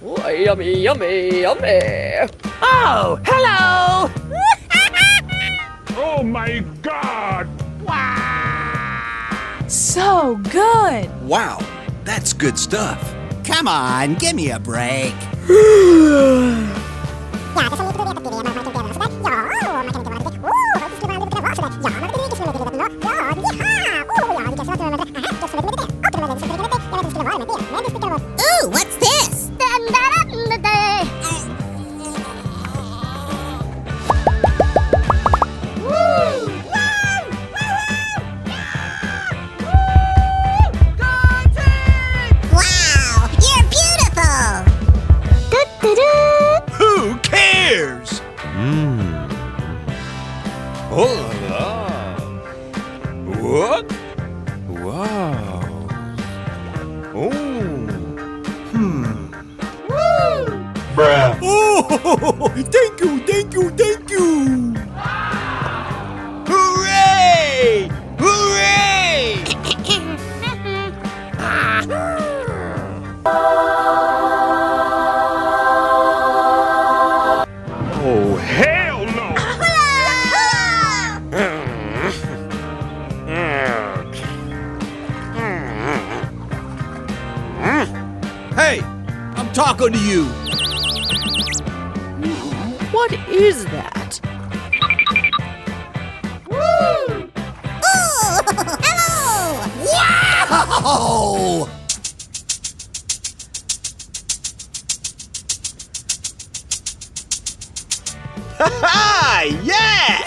Oh, yummy, yummy, yummy. Oh, hello! Oh my God! So good! Wow, that's good stuff. Come on, give me a break. Ooh, what's this? Wow, you're beautiful! Who cares? Oh la la. What? Wow. Oh. Bruh. Oh, thank you, thank you, thank you. Hooray! Hooray! Oh, hell no! Hey, I'm talking to you. What is that? Ooh, hello! Oh! Ha-ha! Yeah!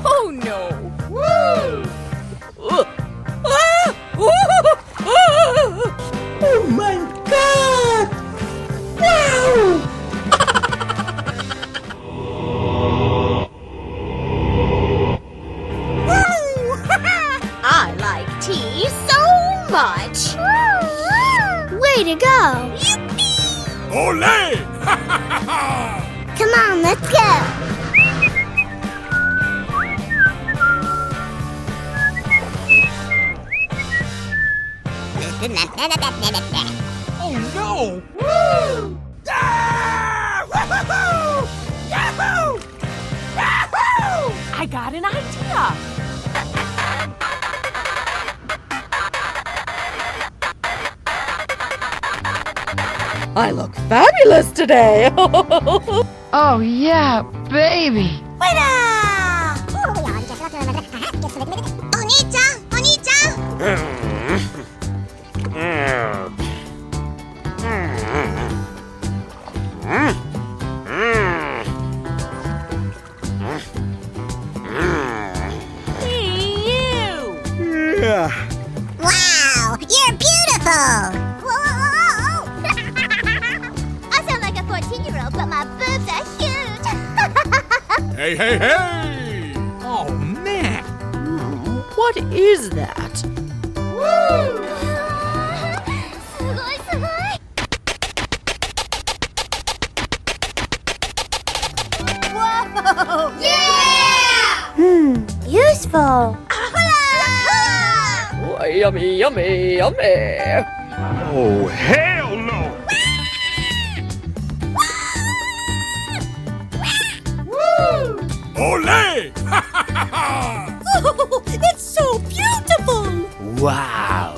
Oh no! Oh my God! Wow! I like tea so much. Way to go. Olé! Come on, let's go. Oh no! I got an idea! I look fabulous today. Oh yeah, baby. お兄ちゃん、お兄ちゃん。Yeah. Wow, you're beautiful. Whoa. I sound like a 14-year-old, but my boobs are huge. Hey, hey, hey! Oh man. What is that? すごいすごい。Whoa! Yeah! Useful. Oh, yummy, yummy, yummy. Oh, hell no! Olé! It's so beautiful. Wow.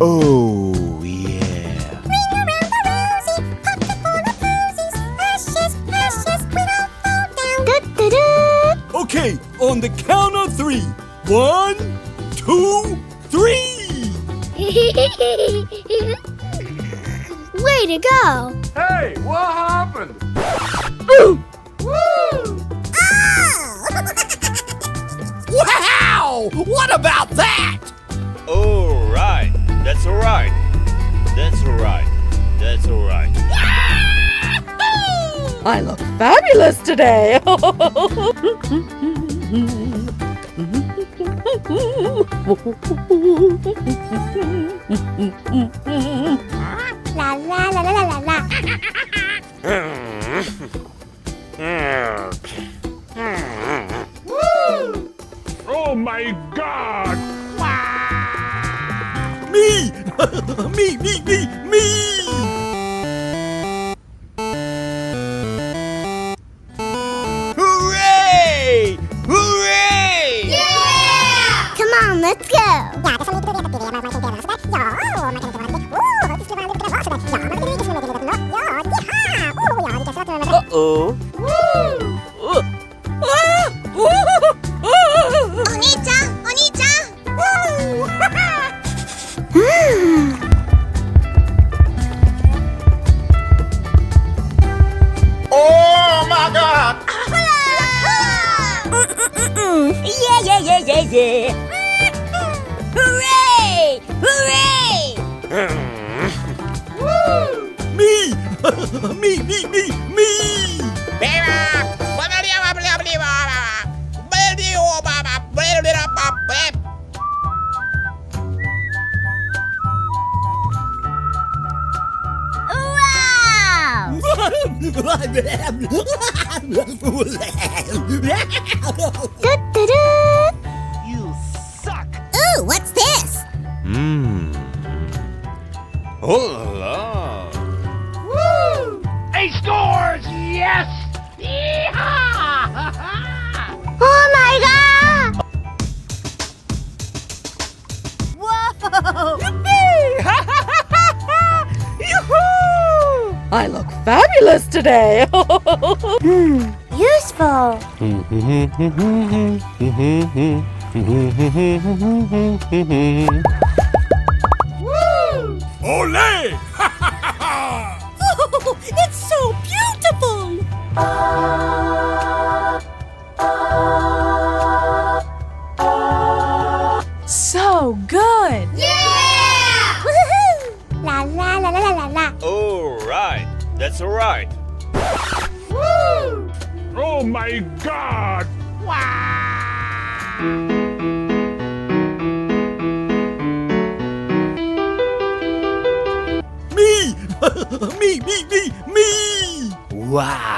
Oh yeah. Ring around the rosy, pocket full of posies. Ashes, ashes, we don't fall down. Okay, on the count of 3. 1, 2, 3. Way to go. Hey, what happened? Wow! What about that? Alright. That's alright. That's alright. That's alright. I look fabulous today. La la la la la la la. Oh my God! Me! me! Hooray! Hooray! Come on, let's go. Uh-oh. Oni-chan, Oni-chan. Oh my God! Yeah. Hooray! Hooray! Me! Wow! You suck. Ooh, what's this? Oh la la. He scores! Yes! Yeehaw! Oh my god! Whoa! I look fabulous today. Useful. Ole! Oh, it's so beautiful. So good. Yeah! Woohoo! La la la la la la la. All right. That's all right. Oh my God! Me! me! Wow!